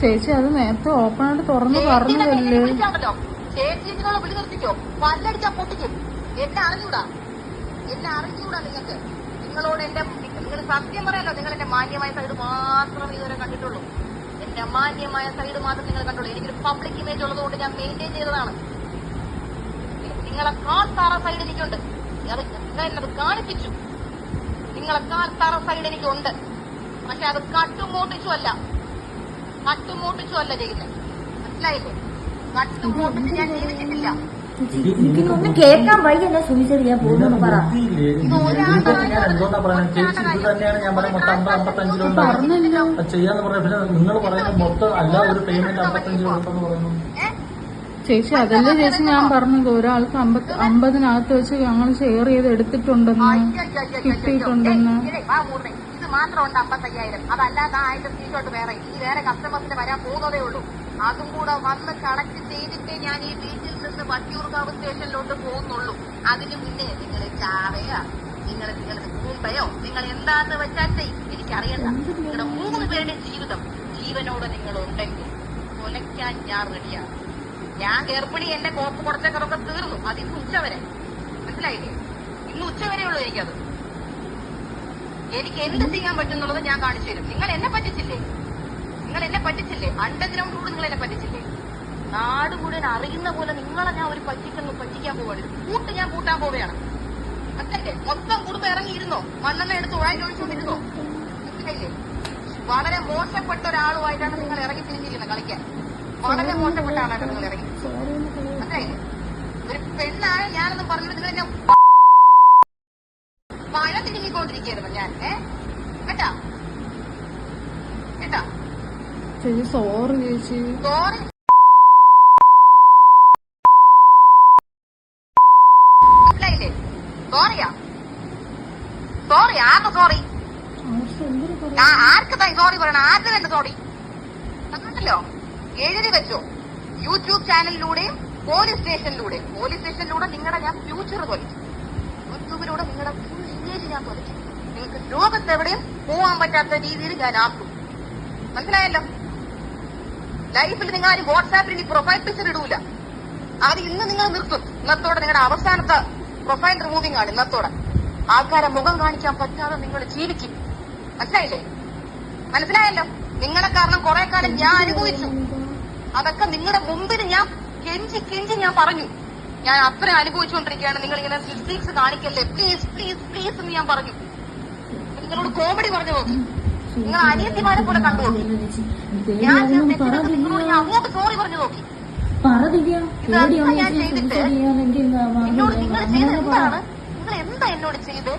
ചേച്ചി അത് നേരത്തെ ഓപ്പൺ ആയിട്ട് തുറന്ന് പറഞ്ഞതല്ലേ. ചേച്ചി നിങ്ങളെ വിളി നിർത്തിക്കോ, പല്ലടിച്ചാ പൊട്ടിക്കും. എന്നെ അറിഞ്ഞൂടാ നിങ്ങൾക്ക്. നിങ്ങളോട് നിങ്ങൾ സത്യം പറയാലോ, നിങ്ങൾ എന്റെ മാന്യമായ സൈഡ് മാത്രമേ ഇതുവരെ കണ്ടിട്ടുള്ളൂ. എന്റെ അമാന്യമായ സൈഡ് മാത്രം നിങ്ങൾ കണ്ടുള്ളൂ. എനിക്കൊരു പബ്ലിക് ഇമേജ് ഉള്ളതുകൊണ്ട് ഞാൻ മെയിൻറ്റെയിൻ ചെയ്തതാണ്. നിങ്ങളെക്കാൾ താറ സൈഡ് എനിക്കുണ്ട്. നിങ്ങൾ എന്നത് കാണിപ്പിച്ചു. നിങ്ങളെക്കാൾ താറ സൈഡ് എനിക്കുണ്ട്. പക്ഷെ അത് കട്ടുമോട്ടിച്ചു അല്ല ചെയ്യുന്നത്. മനസ്സിലായില്ലേ? കട്ടുമോട്ടിച്ച് ഞാൻ ജീവിച്ചിട്ടില്ല. ഒന്ന് കേൾക്കാൻ വയ്യല്ല സുമിച്ചത്. ഞാൻ പോകുന്നു പറ. ചെയ്യാന്ന് പറഞ്ഞ പിന്നെ നിങ്ങൾ പറയുന്നത് മൊത്തം അല്ല ഒരു പേയ്മെന്റ് 55 കൊടുത്തെന്ന് പറയുന്നു. ചേച്ചി അതല്ലേ ചേച്ചി ഞാൻ പറഞ്ഞത്, ഒരാൾക്ക് 50-50 വെച്ച് ഞങ്ങൾ ഷെയർ ചെയ്ത് എടുത്തിട്ടുണ്ടെന്ന്, കിട്ടിയിട്ടുണ്ടെന്ന്. ഇത് മാത്രമുണ്ട് 55,000. അതല്ലാതെ 1000 സ്ക്രീൻഷോട്ട് വേറെ കസ്റ്റമേഴ്സിന് വരാൻ പോകുന്നതേ ഉള്ളൂ. അതും കൂടെ വന്ന് കളക്ട് ചെയ്തിട്ടേ ഞാൻ ഈ വീട്ടിൽ നിന്ന് വട്ടിയൂർക്കാവ് സ്റ്റേഷനിലോട്ട് പോകുന്നുള്ളൂ. അതിന് മുന്നേ നിങ്ങൾ ചാവയോ, നിങ്ങൾ കൂമ്പയോ, നിങ്ങൾ എന്താന്ന് വെച്ചാൽ എനിക്കറിയണ്ട. നിങ്ങളുടെ 3 പേരുടെ ജീവിതം ജീവനോട് നിങ്ങളുണ്ടെങ്കിൽ കൊലയ്ക്കാൻ ഞാൻ റെഡിയാണ്. ഞാൻ ഗർഭിണി, എന്റെ കോപ്പ് കുറച്ചൊക്കെ തീർന്നു. അത് ഇന്ന് ഉച്ചവരെ. മനസ്സിലായില്ലേ? ഇന്ന് ഉച്ചവരെ ഉള്ളൂ എനിക്കത്. എനിക്ക് എന്ത് ചെയ്യാൻ പറ്റുന്നുള്ളത് ഞാൻ കാണിച്ചു തരും. നിങ്ങൾ എന്നെ പറ്റിച്ചില്ലേ? അണ്ടർഗ്രൗണ്ട് റൂട്ട് നിങ്ങൾ എന്നെ പറ്റിച്ചില്ലേ? നാട് മുഴുവൻ അറിയുന്ന പോലെ നിങ്ങളെ ഞാൻ ഒരു പറ്റിക്കാൻ പോവാണ്. ഞാൻ കൂട്ടാൻ പോവുകയാണ്. മനസ്സിലായില്ലേ? മൊത്തം കുടുംബം ഇറങ്ങിയിരുന്നോ? മണ്ണെണ്ണ എടുത്ത് ഒഴിച്ചുകൊണ്ടിരുന്നോ? മനസ്സിലായില്ലേ? വളരെ മോശപ്പെട്ട ഒരാളുമായിട്ടാണ് നിങ്ങൾ ഇറങ്ങി തിരിഞ്ഞിരിക്കുന്നത് കളിക്കാൻ. വളരെ മോശപ്പെട്ട ആളാണ് നിങ്ങൾ ഇറങ്ങി. മനസ്സിലായില്ലേ? ഒരു പെണ്ണാണ് ഞാനെന്ന് പറഞ്ഞത് നിങ്ങൾ എന്നെ പഴ തിരിഞ്ഞിക്കൊണ്ടിരിക്കുകയായിരുന്നു ഞാൻ. കേട്ടാ ചേച്ചി സോറി ചേച്ചി. സോറി മനസ്സിലായില്ലേ? സോറി ആർക്ക് സോറി? ആർക്കതായി സോറി പറയണം? ആർക്ക് വേണ്ട സോറി? അതുണ്ടല്ലോ എഴുതി വെച്ചോ. യൂട്യൂബ് ചാനലിലൂടെയും പോലീസ് സ്റ്റേഷനിലൂടെ നിങ്ങളുടെ ഞാൻ ഫ്യൂച്ചർ തൊലിച്ചു. യൂട്യൂബിലൂടെ നിങ്ങളുടെ ഫുൾ ഇമേജ് ഞാൻ തൊലിച്ചു. നിങ്ങൾക്ക് ലോകത്തെവിടെയും പോവാൻ പറ്റാത്ത രീതിയിൽ ഞാൻ ആക്കും. മനസ്സിലായല്ലോ? ലൈഫിൽ നിങ്ങൾ ആരും വാട്സാപ്പിൽ ഇനി പ്രൊഫൈൽ പിക്ചർ ഇടൂല. അത് ഇന്ന് നിങ്ങൾ നിർത്തും. ഇന്നത്തോടെ നിങ്ങളുടെ അവസാനത്തെ പ്രൊഫൈൽ റിമൂവിംഗ് ആണ്. ഇന്നത്തോടെ ആൾക്കാരെ മുഖം കാണിക്കാൻ പറ്റാതെ നിങ്ങൾ ജീവിക്കും. മനസ്സിലായല്ലോ? നിങ്ങളെ കാരണം കുറെ കാലം ഞാൻ അനുഭവിച്ചു. അതൊക്കെ നിങ്ങളുടെ മുമ്പിൽ ഞാൻ കെഞ്ചി ഞാൻ പറഞ്ഞു. ഞാൻ അത്ര അനുഭവിച്ചുകൊണ്ടിരിക്കുകയാണ്. നിങ്ങൾ ഇങ്ങനെ മിസ്റ്റേക്സ് കാണിക്കല്ലേ, പ്ലീസ് എന്ന് ഞാൻ പറഞ്ഞു. നിങ്ങളോട് കോമഡി പറഞ്ഞു നോക്കി. നിങ്ങൾ അനിയത്തിമാരെ പോലെ കണ്ടു നോക്കി. ഞാൻ അങ്ങോട്ട് സോറി പറഞ്ഞു നോക്കി. ഇതൊക്കെ ഞാൻ ചെയ്തിട്ട് എന്നോട് നിങ്ങൾ ചെയ്ത് എന്താണ്? നിങ്ങൾ എന്താ എന്നോട് ചെയ്ത്?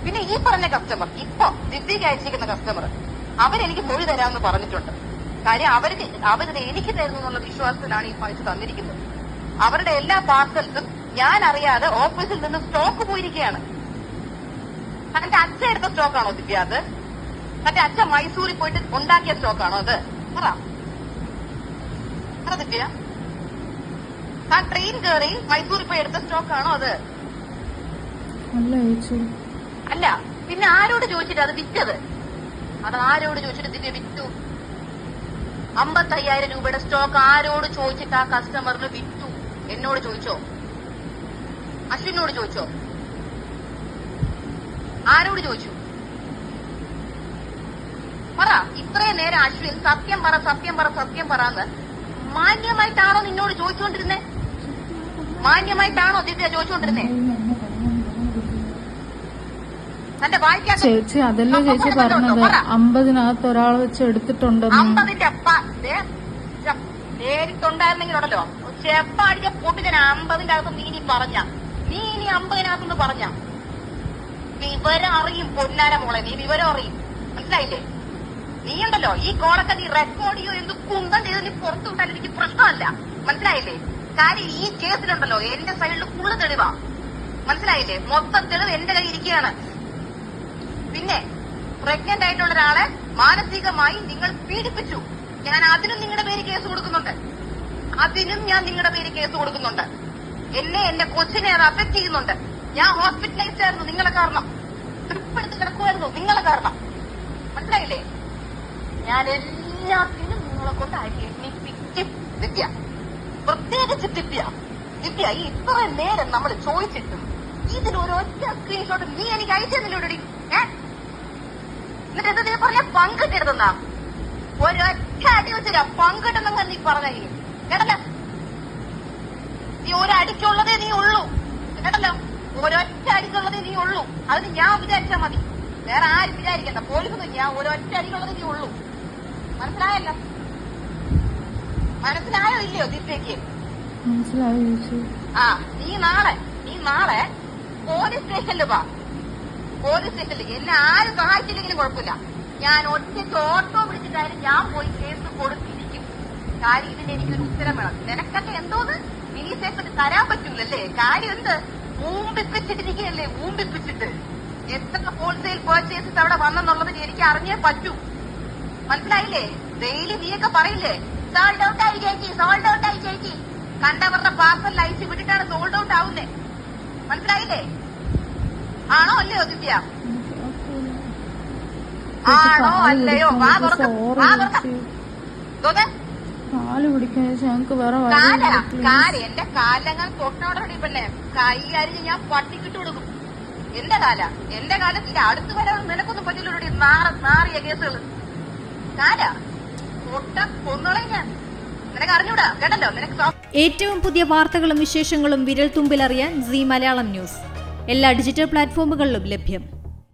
പിന്നെ ഈ പറഞ്ഞ കസ്റ്റമർ, ഇപ്പൊ ദിവ്യക്ക് അയച്ചിരിക്കുന്ന കസ്റ്റമർ, അവരെനിക്ക് മൊഴി തരാമെന്ന് പറഞ്ഞിട്ടുണ്ട്. കാര്യം അവരിത് എനിക്ക് തരുന്നു എന്നുള്ള വിശ്വാസത്തിലാണ് ഈ പൈസ തന്നിരിക്കുന്നത്. അവരുടെ എല്ലാ പാർസൽസും ഞാൻ അറിയാതെ ഓഫീസിൽ നിന്ന് സ്റ്റോക്ക് പോയിരിക്കുകയാണ്. എന്റെ അച്ഛ എടുത്ത സ്റ്റോക്കാണോ ദിവ്യ അത്? മറ്റേ അച്ഛ മൈസൂരിൽ പോയിട്ട് ഉണ്ടാക്കിയ സ്റ്റോക്കാണോ അത്? പറ ദിവ്യ. ആ ട്രെയിൻ കയറി മൈസൂരിൽ പോയി എടുത്ത സ്റ്റോക്കാണോ അത്? അല്ല. പിന്നെ ആരോട് ചോദിച്ചിട്ട് അത് വിറ്റത്? അത് ആരോട് ചോദിച്ചിട്ട് ദിവ്യ വിറ്റു? 55,000 രൂപയുടെ സ്റ്റോക്ക് ആരോട് ചോദിച്ചിട്ട് ആ കസ്റ്റമറിന് വിറ്റു? എന്നോട് ചോദിച്ചോ? അശ്വിനോട് ചോദിച്ചോ? ആരോട് ചോദിച്ചു? പറ. ഇത്രയും നേരം അശ്വിൻ സത്യം പറ എന്ന് മാന്യമായിട്ടാണോ നിന്നോട് ചോദിച്ചുകൊണ്ടിരുന്നേ? മാന്യമായിട്ടാണോ ദിവ്യ ചോദിച്ചുകൊണ്ടിരുന്നേ? തന്റെ വായിക്കാൻ ചേച്ചി അതല്ലേ ചേച്ചി പറഞ്ഞത് 50-നകത്ത് ഒരാൾ വെച്ച് എടുത്തിട്ടുണ്ടെന്ന്. 50ന്റെ നേരിട്ടുണ്ടായിരുന്നെങ്കിലുണ്ടല്ലോ ചെപ്പടിച്ച പൊട്ടിച്ച 50ന്റെ അകത്ത് നീ ഇനി 50-നകത്തുനിന്ന് പറഞ്ഞ വിവരം അറിയും. പൊന്നാര മോളെ, നീ വിവരം അറിയും. മനസ്സിലായില്ലേ? നീ ഉണ്ടല്ലോ ഈ കോളൊക്കെ നീ റെക്കോർഡ് ചെയ്യോ എന്ത് കുന്തം ചെയ്ത് നീ പുറത്തു വിട്ടാൽ എനിക്ക് പ്രശ്നമല്ല. മനസ്സിലായില്ലേ? കാര്യം ഈ കേസിലുണ്ടല്ലോ എന്റെ സൈഡിൽ ഫുള്ള് തെളിവാ. മനസ്സിലായില്ലേ? മൊത്തം തെളിവ് എന്റെ കയ്യിൽ ഇരിക്കുകയാണ്. പിന്നെ പ്രഗ്നന്റ് ആയിട്ടുള്ള ഒരാളെ മാനസികമായി നിങ്ങൾ പീഡിപ്പിച്ചു. ഞാൻ അതിനും നിങ്ങളുടെ പേര് കേസ് കൊടുക്കുന്നുണ്ട്. എന്നെ എന്റെ കൊച്ചിനെ അത് അഫക്ട് ചെയ്യുന്നുണ്ട്. ഞാൻ ഹോസ്പിറ്റലൈസ്ഡ് ആയിരുന്നു നിങ്ങളെ കാരണം. ട്രിപ്പ് എടുത്ത് കിടക്കുമായിരുന്നു നിങ്ങളെ കാരണം. മനസ്സിലായില്ലേ? ഞാൻ എല്ലാത്തിനും നിങ്ങളെ കൊണ്ട് അരി എണ്ണിപ്പിക്കും ദിവ്യ, പ്രത്യേകിച്ച് ദിവ്യ. ദിവ്യ ഈ ഇത്ര നേരം നമ്മൾ ചോദിച്ചിട്ടും ഇതിലൊരൊറ്റ സ്ക്രീൻഷോട്ട് നീ എനിക്ക് അയച്ചതിലൂടെ എന്നിട്ട് എന്താ നീ പറഞ്ഞ പങ്കിട്ടെടുത്താ ഒരൊറ്റ അടി വെച്ചില്ല പങ്കിട്ടെന്നങ്ങ് നീ പറഞ്ഞ കേട്ടല്ലോ. നീ ഒരടിക്കുള്ളതേ നീ ഉള്ളൂ കേട്ടല്ലോ, ഒരൊറ്റ അടിക്കുള്ളതേ നീ ഉള്ളൂ. അതിന് ഞാൻ വിചാരിച്ചാ മതി, വേറെ ആരും വിചാരിക്കണ്ട. പോലീസൊന്നും ഞാൻ ഒരൊറ്റ അടിക്കുള്ളതേ നീ ഉള്ളൂ. മനസ്സിലായല്ലോ? മനസ്സിലായോ ഇല്ലയോ ദിവ്യക്ക്? മനസ്സിലായി ചേച്ചി. ആ നീ നാളെ പോലീസ് സ്റ്റേഷനിൽ വാ. പോലീസ് സ്റ്റേഷനിൽ എന്നെ ആരും സഹായിച്ചില്ലെങ്കിലും കുഴപ്പമില്ല, ഞാൻ ഒറ്റയ്ക്ക് ഓട്ടോ വിളിച്ചിട്ടായാലും ഞാൻ പോയി കേസ് കൊടുത്തിരിക്കും. കാര്യം ഇതിന് എനിക്കൊരു ഉത്തരം വേണം. നിനക്കൊക്കെ എന്തോന്ന് മിനി സ്റ്റേഷനിൽ തരാൻ പറ്റൂലല്ലേ? കാര്യം എന്ത് ഊമ്പിപ്പിച്ചിട്ടിരിക്കുകയല്ലേ? ഊമ്പിപ്പിച്ചിട്ട് എത്ര ഹോൾസെയിൽ പർച്ചേസസ് അവിടെ വന്നെന്നുള്ളതിന് എനിക്ക് അറിഞ്ഞേ പറ്റൂ. മനസ്സിലായില്ലേ? ഡെയിലി നീയൊക്കെ പറയില്ലേ സോൾഡ് ഔട്ട് ആയി ചേച്ചി, സോൾഡ് ഔട്ട് ആയി ചേച്ചി. കണ്ടവരുടെ പാർസൽ അയച്ച് വിട്ടിട്ടാണ് സോൾഡ് ഔട്ട് ആവുന്നേ. മനസ്സിലായില്ലേ? ആണോ അല്ലയോ ദിവ്യ? ആണോ അല്ലയോ? വാ തുറക്ക, വാ തുറക്ക. കാല് പിടിക്കാൻ ഞങ്ങക്ക് വേറെ എന്റെ കാലങ്ങൾ തൊട്ടോടടി പെണ്ണെ, കൈ അരിഞ്ഞ് ഞാൻ പട്ടിക്കിട്ട് കൊടുക്കും. എന്റെ കാലത്തിന്റെ അടുത്ത് വരാൻ നിനക്കൊന്നും പറ്റില്ലൂടി. നാറിയ കേസുകൾ കാല തൊട്ട കൊന്നോളെ ഞാൻ. നിനക്ക് അറിഞ്ഞൂടാ കേട്ടല്ലോ. നിനക്ക് ഏറ്റവും പുതിയ വാർത്തകളും വിശേഷങ്ങളും വിരൽ തുമ്പിലറിയാൻ സീ മലയാളം ന്യൂസ് എല്ലാ ഡിജിറ്റൽ പ്ലാറ്റ്ഫോമുകളിലും ലഭ്യം.